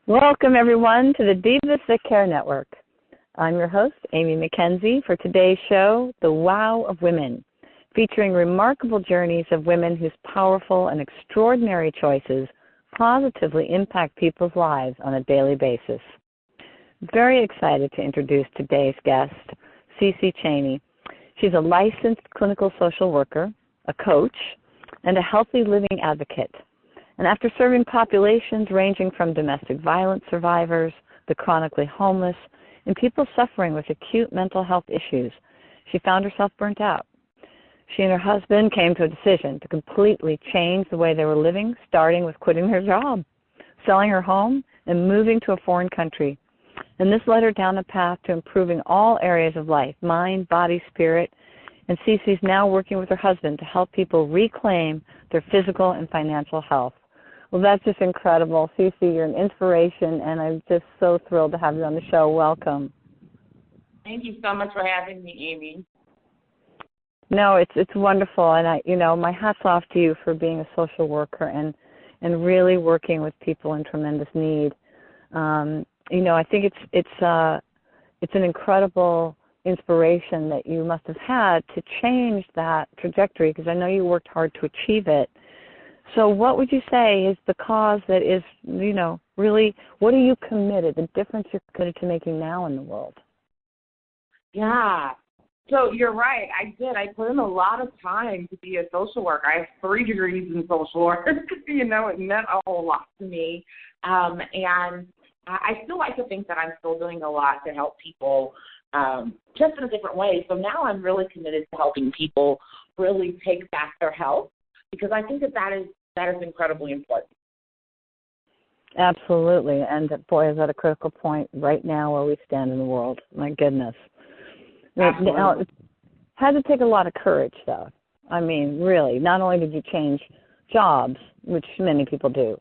Welcome, everyone, to the Divas That Care Network. I'm your host, Amy McKenzie, for today's show, The Wow of Women, featuring remarkable journeys of women whose powerful and extraordinary choices positively impact people's lives on a daily basis. Very excited to introduce today's guest, Cece Cheney. She's a licensed clinical social worker, a coach, and a healthy living advocate. And after serving populations ranging from domestic violence survivors, the chronically homeless, and people suffering with acute mental health issues, she found herself burnt out. She and her husband came to a decision to completely change the way they were living, starting with quitting their job, selling her home, and moving to a foreign country. And this led her down a path to improving all areas of life, mind, body, spirit. And Cece's now working with her husband to help people reclaim their physical and financial health. Well, that's just incredible. Cece, you're an inspiration, and I'm just so thrilled to have you on the show. Welcome. Thank you so much for having me, Amy. No, it's wonderful, and my hat's off to you for being a social worker and really working with people in tremendous need. I think it's an incredible inspiration that you must have had to change that trajectory, because I know you worked hard to achieve it. So what would you say is the cause that is, really, what are you committed, the difference you're committed to making now in the world? Yeah. So you're right. I did. I put in a lot of time to be a social worker. I have 3 degrees in social work. It meant a whole lot to me. And I still like to think that I'm still doing a lot to help people just in a different way. So now I'm really committed to helping people really take back their health, because I think that is incredibly important. Absolutely. And boy, is that a critical point right now where we stand in the world. My goodness. Now, it had to take a lot of courage, though. I mean, really, not only did you change jobs, which many people do,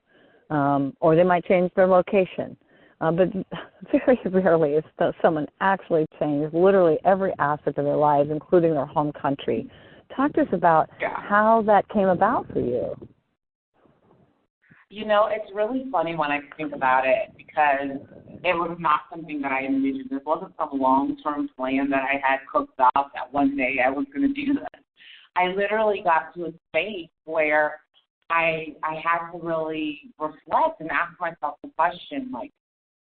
or they might change their location, but very rarely is someone actually changed literally every aspect of their lives, including their home country. Talk to us about how that came about for you. It's really funny when I think about it, because it was not something that I envisioned. This wasn't some long-term plan that I had cooked up that one day I was going to do this. I literally got to a space where I had to really reflect and ask myself the question, like,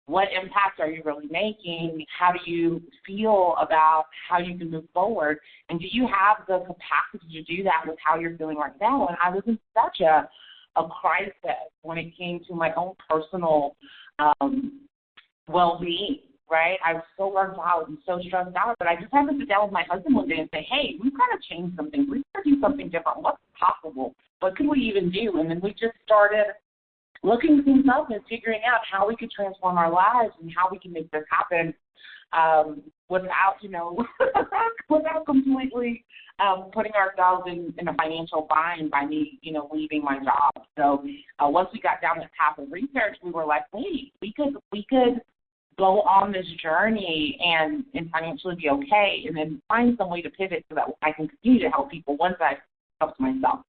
what impact are you really making? How do you feel about how you can move forward? And do you have the capacity to do that with how you're feeling right now? And I was in such a crisis when it came to my own personal well-being, right? I was so burnt out and so stressed out that I just had to sit down with my husband one day and say, hey, we've got to change something. We've got to do something different. What's possible? What could we even do? And then we just started looking things up and figuring out how we could transform our lives and how we can make this happen without, without completely putting ourselves in a financial bind by me, leaving my job. So once we got down that path of research, we were like, wait, we could go on this journey and financially be okay, and then find some way to pivot so that I can continue to help people once I've helped myself.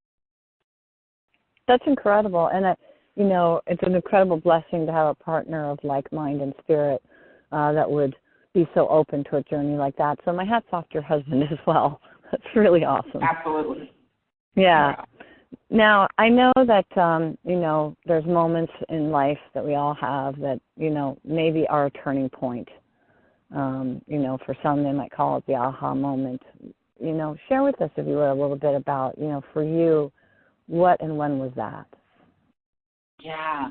That's incredible. And it's an incredible blessing to have a partner of like mind and spirit that would be so open to a journey like that. So my hat's off to your husband as well. That's really awesome. Absolutely. Yeah. Now, I know that, there's moments in life that we all have that, maybe are a turning point. For some they might call it the aha moment. Share with us, if you would, a little bit about, for you, what and when was that? Yeah.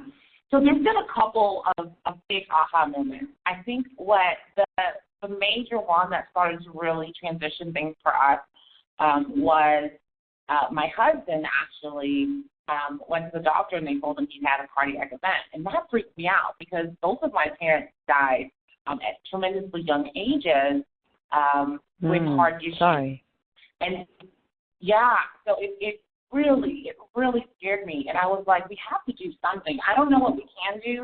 So there's been a couple of big aha moments. I think what the major one that started to really transition things for us was my husband actually went to the doctor and they told him he had a cardiac event. And that freaked me out because both of my parents died at tremendously young ages with heart issues. Sorry. And, yeah, so it really scared me. And I was like, we have to do something. I don't know what we can do,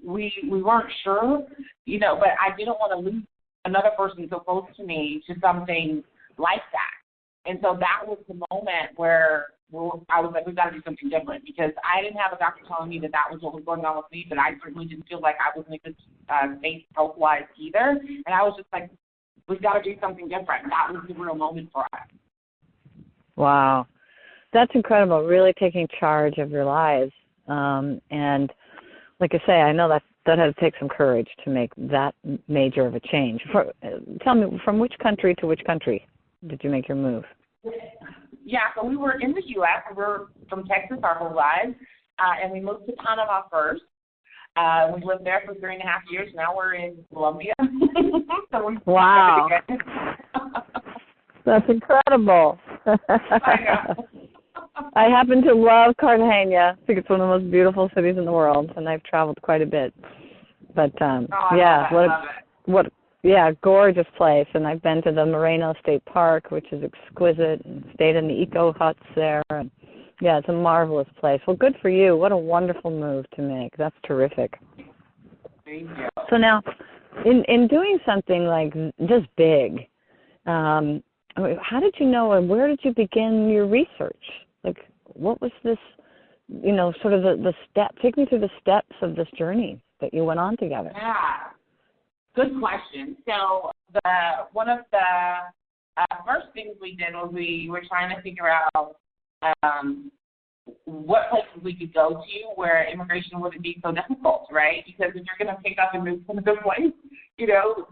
we weren't sure, but I didn't want to lose another person so close to me to something like that. And so that was the moment where I was like, we've got to do something different, because I didn't have a doctor telling me that that was what was going on with me, but I certainly didn't feel like I was in a good space health-wise either. And I was just like, we've got to do something different. That was the real moment for us. Wow. That's incredible, really taking charge of your lives. And like I say, I know that had to take some courage to make that major of a change. Tell me, from which country to which country did you make your move? Yeah, so we were in the U.S. We're from Texas our whole lives, and we moved to Panama first. We lived there for 3.5 years. Now we're in Colombia. So wow. That's incredible. I know. I happen to love Cartagena. I think it's one of the most beautiful cities in the world, and I've traveled quite a bit. But gorgeous place. And I've been to the Moreno State Park, which is exquisite, and stayed in the eco huts there. And yeah, it's a marvelous place. Well, good for you. What a wonderful move to make. That's terrific. Thank you. So now, in doing something like this big, how did you know, and where did you begin your research? Like, what was this, sort of the step? Take me through the steps of this journey that you went on together. Yeah, good question. So one of the first things we did was we were trying to figure out what places we could go to where immigration wouldn't be so difficult, right? Because if you're going to pick up and move to another place,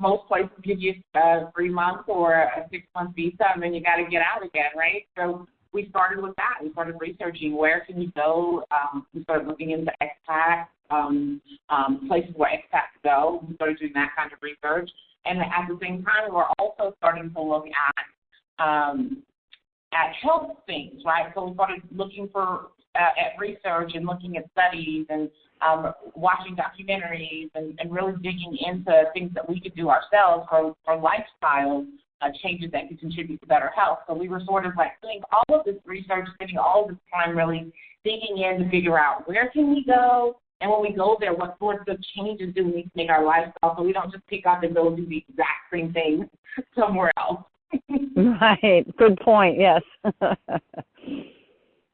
most places give you a 3-month or a 6-month visa, and then you got to get out again, right? So we started with that. We started researching where can you go. We started looking into expats, places where expats go. We started doing that kind of research. And at the same time, we're also starting to look at health things, right? So we started looking at research and looking at studies and watching documentaries and really digging into things that we could do ourselves for lifestyle changes that could contribute to better health. So we were sort of like doing all of this research, spending all of this time really digging in to figure out where can we go, and when we go there, what sorts of changes do we need to make our lifestyle so we don't just pick up and go do the exact same thing somewhere else. Right. Good point. Yes.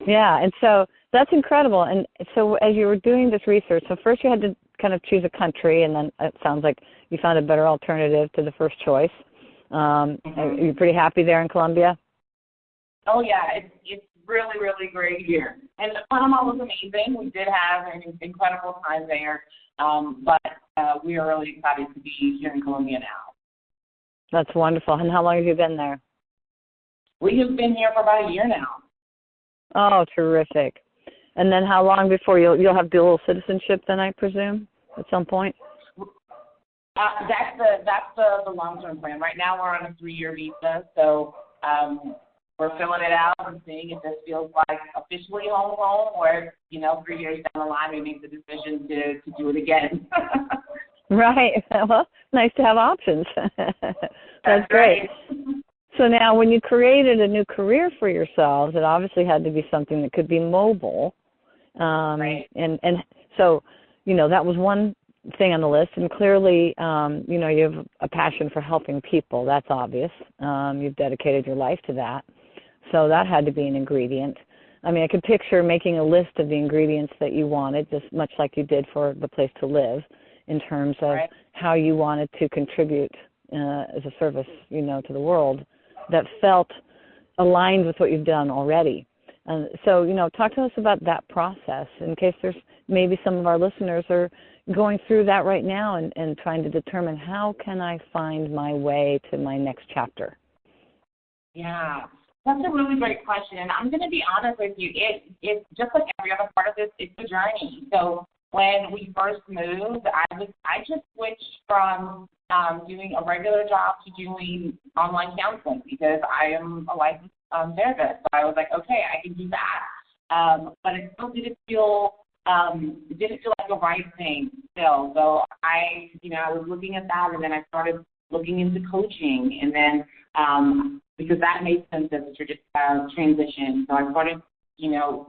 Yeah. And so that's incredible. And so as you were doing this research, so first you had to kind of choose a country, and then it sounds like you found a better alternative to the first choice. Are you pretty happy there in Colombia? Oh, yeah. It's really, really great here. And Panama was amazing. We did have an incredible time there. But we are really excited to be here in Colombia now. That's wonderful. And how long have you been there? We have been here for about a year now. Oh, terrific. And then how long before you'll have dual citizenship then, I presume, at some point? That's the long-term plan. Right now we're on a 3-year visa, so we're filling it out and seeing if this feels like officially home, or 3 years down the line we make the decision to do it again. Right. Well, nice to have options. That's great. So now when you created a new career for yourselves, it obviously had to be something that could be mobile. Right. And so, that was one thing on the list. And clearly, you have a passion for helping people. That's obvious. You've dedicated your life to that. So that had to be an ingredient. I mean, I could picture making a list of the ingredients that you wanted, just much like you did for the place to live, in terms of right. how you wanted to contribute as a service, to the world that felt aligned with what you've done already. So, talk to us about that process in case there's maybe some of our listeners are going through that right now and trying to determine how can I find my way to my next chapter. Yeah, that's a really great question. And I'm going to be honest with you. It's just like every other part of this, it's a journey. So when we first moved, I just switched from doing a regular job to doing online counseling because I am a licensed therapist. So I was like, okay, I can do that. But it still didn't feel like the right thing still. So I was looking at that, and then I started looking into coaching, and then because that made sense as a transition. So I started,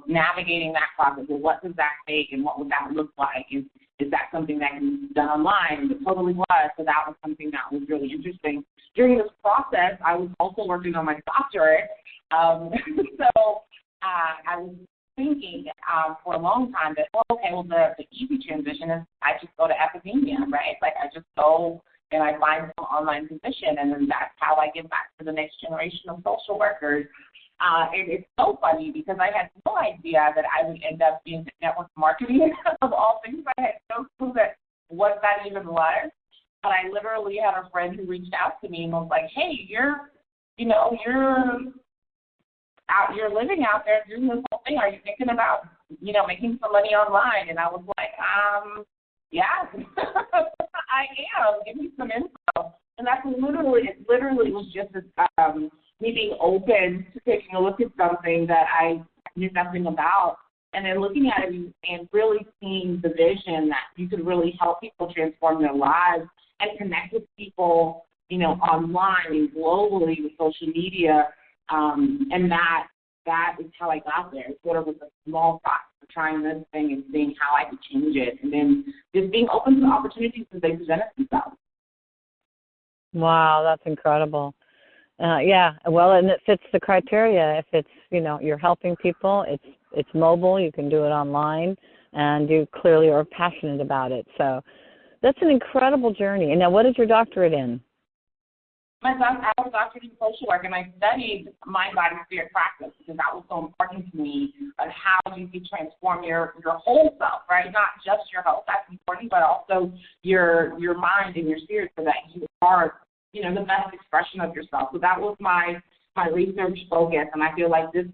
navigating that process of what does that take and what would that look like? Is that something that can be done online? And it totally was. So that was something that was really interesting. During this process, I was also working on my doctorate, I was thinking for a long time that, the easy transition is I just go to academia, right? Like I just go and I find some online position, and then that's how I give back to the next generation of social workers. And it's so funny because I had no idea that I would end up being network marketing of all things. I had no clue what that even was. But I literally had a friend who reached out to me and was like, "Hey, you're living out there doing this whole thing. Are you thinking about, making some money online?" And I was like, yeah, I am. Give me some info. And that's literally was just me being open to taking a look at something that I knew nothing about, and then looking at it and really seeing the vision that you could really help people transform their lives and connect with people, online and globally with social media. And that is how I got there. It sort of was a small thought of trying this thing and seeing how I could change it, and then just being open to opportunities as they presented themselves. Wow, that's incredible. Yeah, well, and it fits the criteria. If it's, you're helping people, it's mobile, you can do it online, and you clearly are passionate about it. So that's an incredible journey. And now what is your doctorate in? I was a doctorate in social work, and I studied mind, body, spirit practice because that was so important to me on how you can transform your whole self, right? Not just your health, that's important, but also your mind and your spirit so that you are, the best expression of yourself. So that was my research focus, and I feel like this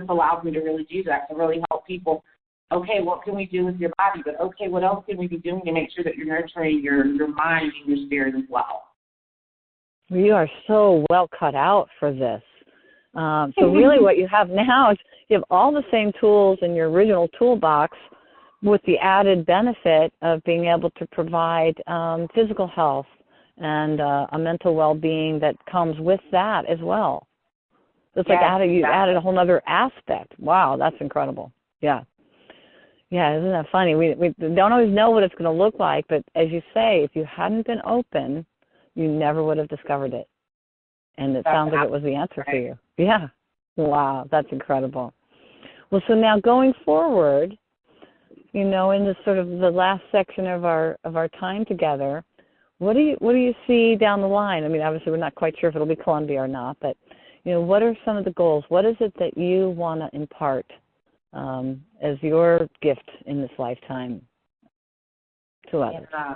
allows me to really do that, to really help people. Okay, what can we do with your body? But okay, what else can we be doing to make sure that you're nurturing your mind and your spirit as well? You are so well cut out for this. So really what you have now is you have all the same tools in your original toolbox with the added benefit of being able to provide physical health and a mental well-being that comes with that as well. It's like you added a whole other aspect. Wow, that's incredible. Yeah. Yeah, isn't that funny? We don't always know what it's going to look like, but as you say, if you hadn't been open, you never would have discovered it. And it sounds like it was the answer for you. Yeah. Wow, that's incredible. Well, so now going forward, in this sort of the last section of our time together, what do you see down the line? I mean, obviously we're not quite sure if it'll be Columbia or not, but what are some of the goals? What is it that you want to impart as your gift in this lifetime to others? Yeah.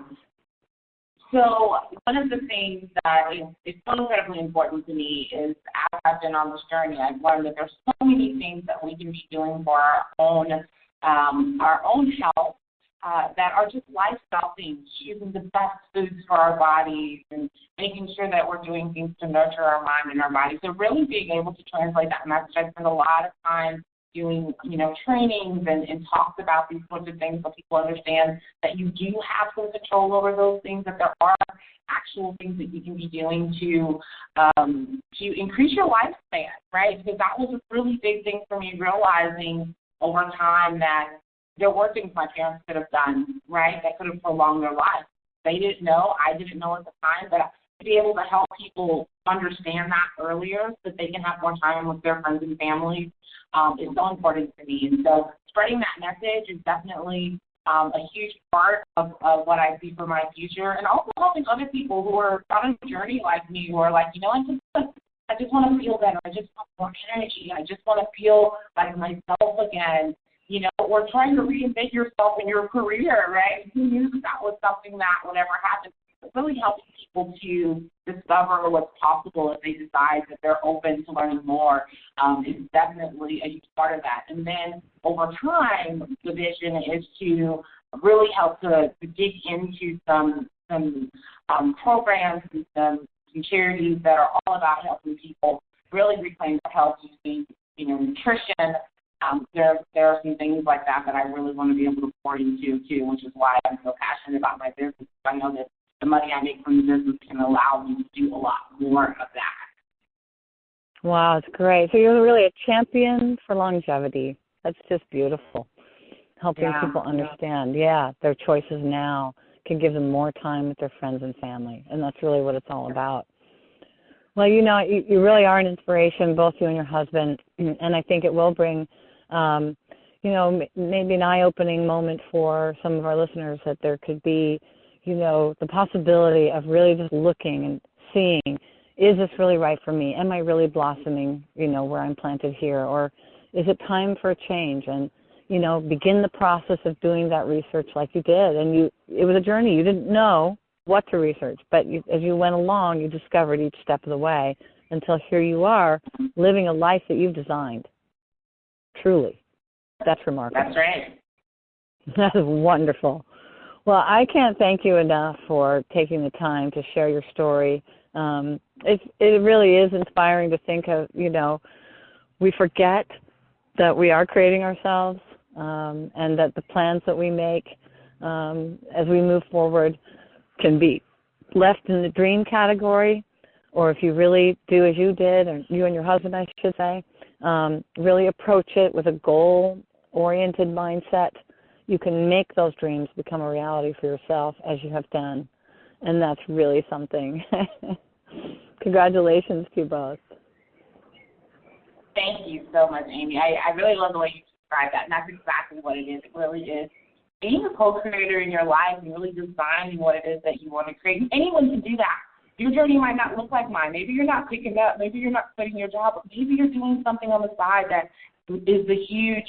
So one of the things that is so incredibly important to me is, as I've been on this journey, I've learned that there's so many things that we can be doing for our own health that are just lifestyle things, choosing the best foods for our bodies and making sure that we're doing things to nurture our mind and our body. So really being able to translate that message. I spend a lot of time doing, trainings and talks about these sorts of things so people understand that you do have some control over those things, that there are actual things that you can be doing to increase your lifespan, right? Because that was a really big thing for me, realizing over time that there were things my parents could have done, right, that could have prolonged their life. They didn't know. I didn't know at the time, but to be able to help people understand that earlier so that they can have more time with their friends and families is so important to me. And so spreading that message is definitely a huge part of what I see for my future, and also helping other people who are on a journey like me, who are like, I just want to feel better. I just want more energy. I just want to feel like myself again. Or trying to reinvent yourself in your career, right? Who knew that was something that would ever happen? It really helps people to discover what's possible if they decide that they're open to learning more. Is definitely a huge part of that. And then over time, the vision is to really help to dig into some programs and some charities that are all about helping people really reclaim their health using, nutrition. There are some things like that I really want to be able to pour into too, which is why I'm so passionate about my business. I know that the money I make from the business can allow me to do a lot more of that. Wow, it's great. So you're really a champion for longevity. That's just beautiful. Helping people understand, their choices now can give them more time with their friends and family, and that's really what it's all about. Well, you really are an inspiration, both you and your husband, and I think it will bring, maybe an eye-opening moment for some of our listeners that there could be, the possibility of really just looking and seeing, is this really right for me? Am I really blossoming, where I'm planted here? Or is it time for a change? And, begin the process of doing that research like you did. And it was a journey. You didn't know what to research, but as you went along, you discovered each step of the way until here you are living a life that you've designed. Truly. That's remarkable. That's right. That is wonderful. Well, I can't thank you enough for taking the time to share your story. It really is inspiring to think of, we forget that we are creating ourselves, and that the plans that we make as we move forward can be left in the dream category, or if you really do as you did, or you and your husband, I should say, really approach it with a goal-oriented mindset, you can make those dreams become a reality for yourself as you have done. And that's really something. Congratulations to you both. Thank you so much, Amy. I really love the way you describe that, and that's exactly what it is. It really is being a co-creator in your life and really designing what it is that you want to create. Anyone can do that. Your journey might not look like mine. Maybe you're not picking up. Maybe you're not quitting your job. But maybe you're doing something on the side that is a huge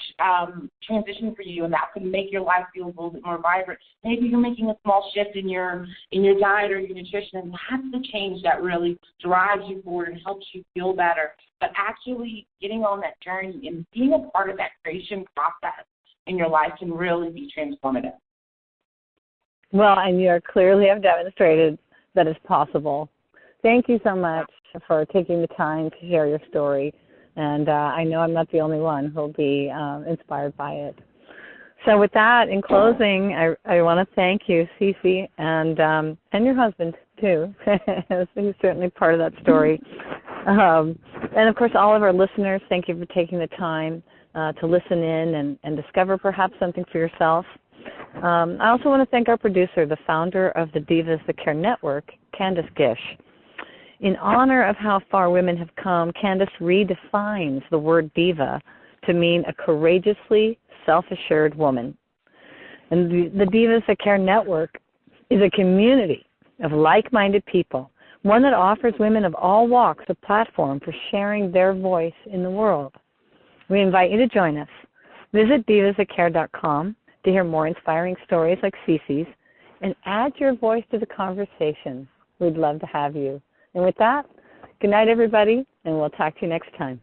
transition for you, and that could make your life feel a little bit more vibrant. Maybe you're making a small shift in your diet or your nutrition, and that's the change that really drives you forward and helps you feel better. But actually getting on that journey and being a part of that creation process in your life can really be transformative. Well, and you clearly have demonstrated that it's possible. Thank you so much for taking the time to share your story. And I know I'm not the only one who will be inspired by it. So with that, in closing, I want to thank you, Cece, and your husband, too. He's certainly part of that story. And, of course, all of our listeners, thank you for taking the time to listen in and discover perhaps something for yourself. I also want to thank our producer, the founder of the Divas That Care Network, Candace Gish. In honor of how far women have come, Candace redefines the word diva to mean a courageously self-assured woman. And the Divas That Care Network is a community of like-minded people, one that offers women of all walks a platform for sharing their voice in the world. We invite you to join us. Visit divasthatcare.com to hear more inspiring stories like Cece's and add your voice to the conversation. We'd love to have you. And with that, good night, everybody, and we'll talk to you next time.